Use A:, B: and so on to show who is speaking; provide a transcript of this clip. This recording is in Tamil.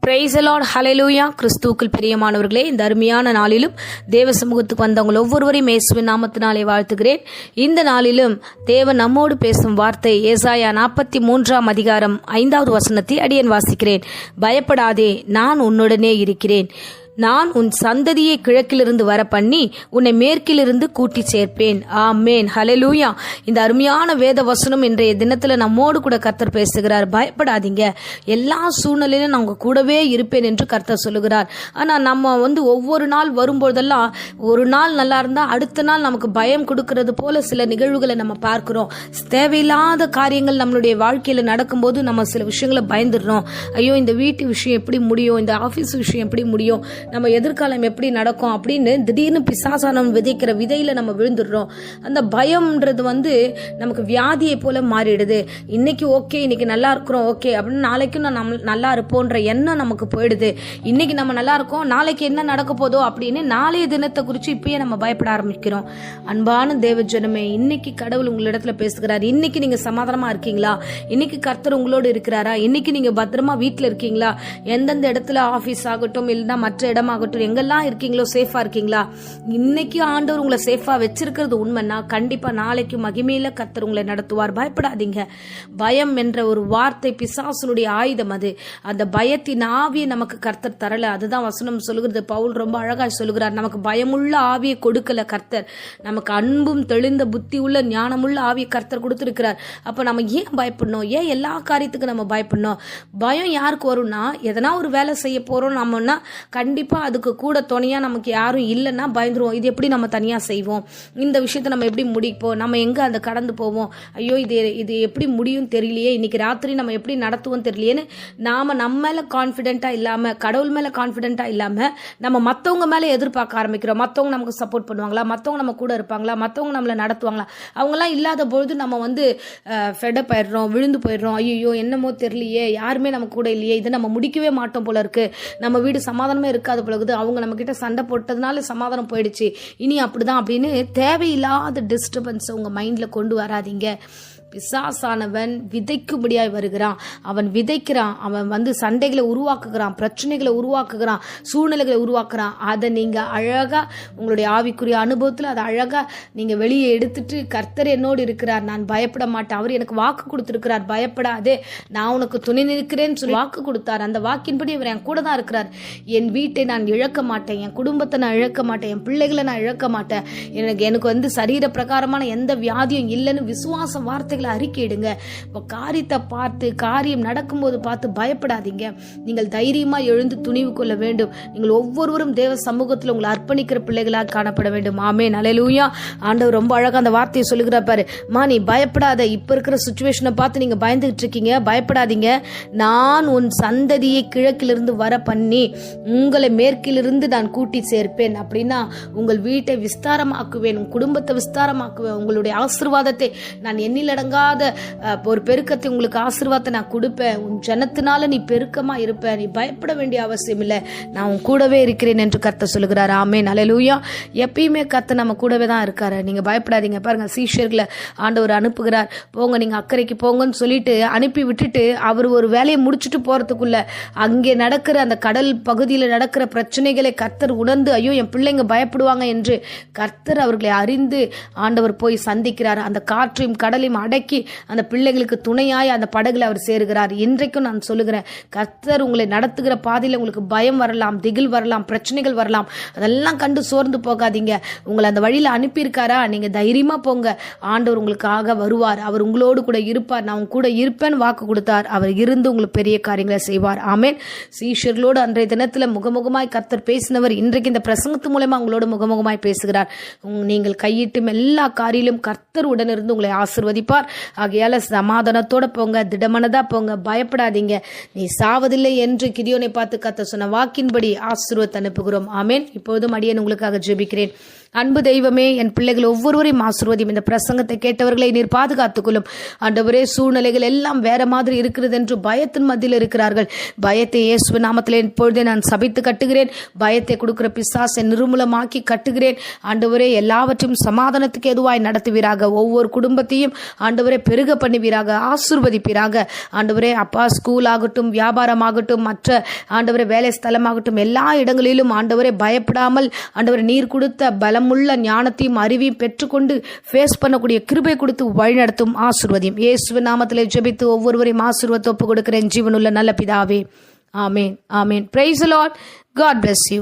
A: பிரைஸ் தி லார்ட், ஹல்லேலூயா. கிறிஸ்துவுக்குள் பிரியமானவர்களே, இந்த அருமையான நாளிலும் தேவ சமூகத்துக்கு வந்தவங்க ஒவ்வொருவரையும் இயேசுவின் நாமத்தினாலே வாழ்த்துகிறேன். இந்த நாளிலும் தேவன் நம்மோடு பேசும் வார்த்தை ஏசாயா 43 அதிகாரம் 5வது வசனத்தை அடியேன் வாசிக்கிறேன். பயப்படாதே, நான் உன்னுடனே இருக்கிறேன். நான் உன் சந்ததியை கிழக்கிலிருந்து வர பண்ணி உன்னை மேற்கிலிருந்து கூட்டி சேர்ப்பேன். ஆமேன், ஹல்லேலூயா. இந்த அருமையான வேத வசனம் இன்றைய தினத்துல நம்மோடு கூட கர்த்தர் பேசுகிறார். பயப்படாதீங்க, எல்லா சூழ்நிலையிலும் நான் உங்க கூடவே இருப்பேன் என்று கர்த்தர் சொல்லுகிறார். ஆனா நம்ம ஒவ்வொரு நாள் வரும்போதெல்லாம் ஒரு நாள் நல்லா இருந்தா அடுத்த நாள் நமக்கு பயம் கொடுக்கறது போல சில நிகழ்வுகளை நம்ம பார்க்கிறோம். தேவையில்லாத காரியங்கள் நம்மளுடைய வாழ்க்கையில நடக்கும்போது நம்ம சில விஷயங்களை பயந்துடுறோம். ஐயோ, இந்த வீட்டு விஷயம் எப்படி முடியும், இந்த ஆபீஸ் விஷயம் எப்படி முடியும், நம்ம எதிர்காலம் எப்படி நடக்கும் அப்படின்னு திடீர்னு பிசாசானம் விதைக்கிற விதையில நம்ம விழுந்துடுறோம். அந்த பயம்ன்றது நமக்கு வியாதியை போல மாறிடுது. இன்னைக்கு ஓகே, இன்னைக்கு நல்லா இருக்கிறோம் ஓகே அப்படின்னு நாளைக்கும் நம்ம நல்லா இருப்போன்ற எண்ணம் நமக்கு போயிடுது. இன்னைக்கு நம்ம நல்லா இருக்கோம், நாளைக்கு என்ன நடக்க போதோ அப்படின்னு நாளைய தினத்தை குறித்து இப்பயே நம்ம பயப்பட ஆரம்பிக்கிறோம். அன்பான தேவ ஜனமே, இன்னைக்கு கடவுள் உங்களிடத்துல பேசுகிறார். இன்னைக்கு நீங்க சமாதானமா இருக்கீங்களா? இன்னைக்கு கர்த்தர் உங்களோடு இருக்கிறாரா? இன்னைக்கு நீங்க பத்திரமா வீட்டுல இருக்கீங்களா? எந்தெந்த இடத்துல ஆபீஸ் ஆகட்டும் இல்லைன்னா மற்ற இடமாகட்டும் எங்கெல்லாம் இருக்கீங்களோ சேஃபா இருக்கீங்களா? இன்னைக்கு ஆண்டவர் உங்களை சேஃபா வச்சிருக்கிறது உண்மைன்னா கண்டிப்பா நாளைக்கு மகிமையில கர்த்தர் உங்களை நடத்துவார். பயப்படாதீங்க. பயம் என்ற ஒரு வார்த்தை பிசாசுனுடைய ஆயுதம். அது அந்த பயத்தின் ஆவியை நமக்கு கர்த்தர் தரல. அதுதான் வசனம் சொல்லுகிறது. பவுல் ரொம்ப அழகா சொல்லுகிறார், நமக்கு பயமுள்ள ஆவியை கொடுக்கல கர்த்தர், நமக்கு அன்பும் தெளிந்த புத்தி உள்ள ஞானமுள்ள ஆவியை கர்த்தர் கொடுத்திருக்கிறார். அப்ப நம்ம ஏன் பயப்படணும்? ஏன் எல்லா காரியத்துக்கும் நம்ம பயப்படணும்? பயம் யாருக்கு வரும்னா, எதனா ஒரு வேலை செய்ய போறோம் நம்மனா கண்டிப்பா அதுக்கு கூட துணையா நமக்கு யாரும் இல்லைன்னா பயந்துருவோம். இது எப்படி நம்ம தனியா செய்வோம்? இந்த விஷயத்த நம்ம எப்படி முடிப்போம்? நம்ம எங்க அந்த கடந்து போவோம்? ஐயோ, இது எப்படி முடியும் தெரியலையே, இன்னைக்கு ராத்திரி நம்ம எப்படி நடத்துவோம் தெரியலையேன்னு நாம நம்ம மேல கான்பிடென்டா இல்லாம, கடவுள் மேல கான்பிடென்டா இல்லாம நம்ம மத்தவங்க மேல எதிர்பார்க்க ஆரம்பிக்கிறோம். மத்தவங்க நமக்கு சப்போர்ட் பண்ணுவாங்களா? மத்தவங்க நம்ம கூட இருப்பாங்களா? மத்தவங்க நம்மள நடத்துவாங்களா? அவங்க எல்லாம் இல்லாத பொழுது நம்ம ஃபெடப் ஆயிடுறோம், விழுந்து போயிடுறோம். ஐயோ, என்னமோ தெரியலையே, யாருமே நம்ம கூட இல்லையே, இதை நம்ம முடிக்கவே மாட்டோம் போல இருக்கு, நம்ம வீடு சமாதானமே இருக்காது போலகுது, அவங்க நம்ம கிட்ட சண்டை போட்டதுனால சமாதானம் போயிடுச்சு, இனி அப்படிதான் அப்படின்னு தேவையில்லாத டிஸ்டர்பன்ஸ் உங்க மைண்ட்ல கொண்டு வராதீங்க. பிசாசானவன் விதைக்கும்படியாய் வருகிறான். அவன் விதைக்கிறான், அவன் சண்டைகளை உருவாக்குகிறான், பிரச்சனைகளை உருவாக்குகிறான், சூழ்நிலைகளை உருவாக்குறான். அதை நீங்க அழகா உங்களுடைய ஆவிக்குரிய அனுபவத்துல அதை அழகா நீங்க வெளியே எடுத்துட்டு, கர்த்தர் என்னோடு இருக்கிறார், நான் பயப்பட மாட்டேன், அவர் எனக்கு வாக்கு கொடுத்திருக்கிறார், பயப்படாதே, நான் உனக்கு துணை நிற்கிறேன்னு சொல்லி வாக்கு கொடுத்தார். அந்த வாக்கின்படி அவர் என் கூட தான் இருக்கிறார். என் வீட்டை நான் இழக்க மாட்டேன், என் குடும்பத்தை நான் இழக்க மாட்டேன், என் பிள்ளைகளை நான் இழக்க மாட்டேன், எனக்கு சரீர பிரகாரமான எந்த வியாதியும் இல்லைன்னு விசுவாச வார்த்தை அறிக்கையிடுங்க. காரியத்தை பார்த்து, காரியம் நடக்கும்போது பார்த்து பயப்படாதீங்க. நீங்கள் தைரியமா எழுந்து துணிவு கொள்ள வேண்டும். நீங்கள் ஒவ்வொருவரும் தேவ சமூகத்தில் உங்களை அர்ப்பணிக்கிற பிள்ளைகளாக காணப்பட வேண்டும். ஆமென், ஹல்லேலூயா. ஆண்டவர் ரொம்ப அழகா அந்த வார்த்தையை சொல்லுகிறார் பாரு. நீ பயப்படாத. இப்ப இருக்கிற சிச்சுவேஷனை பார்த்து நீங்க பயந்துகிட்டு இருக்கீங்க, பயப்படாதீங்க. நான் உன் சந்ததியை கிழக்கிலிருந்து வர பண்ணி உங்களை மேற்கிலிருந்து நான் கூட்டி சேர்ப்பேன். அப்படின்னா உங்கள் வீட்டை விஸ்தாரமாக்குவேன், உன் குடும்பத்தை விஸ்தாரமாக்குவேன், உங்களுடைய ஆசீர்வாதத்தை நான் எண்ணிலடங்க ஒரு பெருக்கத்தை உங்களுக்கு ஆசீர்வாதத்தை நான் கொடுப்பேன். உன் ஜனத்தினால நீ பெருக்கமா இருப்ப, நீ பயப்பட வேண்டிய அவசியம் இல்லை, நான் உன் கூடவே இருக்கிறேன் என்று கர்த்தர் சொல்லுகிறார். ஆமென், ஹல்லேலூயா. எப்பயுமே கர்த்தர் நம்ம கூடவே தான் இருக்காரு. நீங்க பயப்படாதீங்க. பாருங்க, சீஷர்களை ஆண்டவர் அனுப்புகிறார். போங்க, நீங்க அக்கறைக்கு போங்கன்னு சொல்லிட்டு அனுப்பி விட்டுட்டு அவர் ஒரு வேலையை முடிச்சுட்டு போறதுக்குள்ள அங்கே நடக்கிற அந்த கடல் பகுதியில் நடக்கிற பிரச்சனைகளை கர்த்தர் உணர்ந்து, ஐயோ என் பிள்ளைங்க பயப்படுவாங்க என்று கர்த்தர் அவர்களை அறிந்து ஆண்டவர் போய் சந்திக்கிறார். அந்த காற்றையும் கடலையும் அடக்கி அந்த பிள்ளைகளுக்கு துணையாய் அந்த படகுல அவர் சேருகிறார். இன்றைக்கும் நான் சொல்லுகிறேன், கர்த்தர் உங்களை நடத்துகிற பாதையில உங்களுக்கு பயம் வரலாம், திகில் வரலாம், பிரச்சனைகள் வரலாம். அதெல்லாம் கண்டு சோர்ந்து போகாதீங்க. உங்களை அந்த வழியில அனுப்பியிருக்காரா, நீங்க தைரியமா போங்க. ஆண்டவர் உங்களுக்காக வருவார், அவர் உங்களோடு கூட இருப்பார். நான் உங்க கூட இருப்பேன்னு வாக்கு கொடுத்தார். அவர் இருந்து உங்களுக்கு பெரிய காரியங்களை செய்வார். ஆமென். சீஷர்களோடு அன்றைய தினத்துல முகமுகமாய் கர்த்தர் பேசினவர் இன்றைக்கு இந்த பிரசங்கத்து மூலமா உங்களோட முகமுகமாய் பேசுகிறார். நீங்கள் கையிட்டும் எல்லா காரியிலும் கர்த்தர் உடனிருந்து உங்களை ஆசீர்வதிப்பார். ஆகையால சமாதானத்தோட போங்க, திடமனதா போங்க, பயப்படாதீங்க. நீ சாவதில்லை என்று கிதியோனை பார்த்து கர்த்தர் சொன்ன வாக்கின்படி ஆசீர்வாதத்தை அனுப்புகிறோம். ஆமென். இப்பொழுதும் அடியேன் உங்களுக்காக ஜெபிக்கிறேன். அன்பு தெய்வமே, என் பிள்ளைகள் ஒவ்வொருவரையும் ஆசீர்வதியும். இந்த பிரசங்கத்தை கேட்டவர்களை நீர் பாதுகாத்துக்கொள்ளும் ஆண்டவரே. சூழ்நிலைகள் எல்லாம் வேற மாதிரி இருக்கிறது என்று பயத்தின் மத்தியில் இருக்கிறார்கள். பயத்தை இயேசுவின் நாமத்திலே இப்பொழுதே நான் சபித்து கட்டுகிறேன். பயத்தை கொடுக்கிற பிசாசை நிர்மூலமாக்கி கட்டுகிறேன் ஆண்டவரே. எல்லாவற்றையும் சமாதானத்துக்கு எதுவாய் நடத்துவீராக. ஒவ்வொரு குடும்பத்தையும் ஆண்டவரே பெருக பண்ணுவீராக, ஆசீர்வதிப்பீராக ஆண்டவரே. அப்பா, ஸ்கூல் ஆகட்டும், வியாபாரம் ஆகட்டும், மற்ற ஆண்டவரே வேலை ஸ்தலமாகட்டும், எல்லா இடங்களிலும் ஆண்டவரே பயப்படாமல் ஆண்டவரே நீர் கொடுத்த பலமுள்ள ஞானத்தையும் அறிவையும் பெற்றுக்கொண்டு ஃபேஸ் பண்ணக்கூடிய கிருபை கொடுத்து வழிநடத்தும், ஆசீர்வதியும். இயேசுவின் நாமத்திலே ஜெபித்து ஒவ்வொருவரையும் ஆசீர்வாதத்தை ஒப்பு கொடுக்கிறேன் ஜீவனுள்ள நல்ல பிதாவே. ஆமேன், ஆமேன். Praise the Lord. God bless you.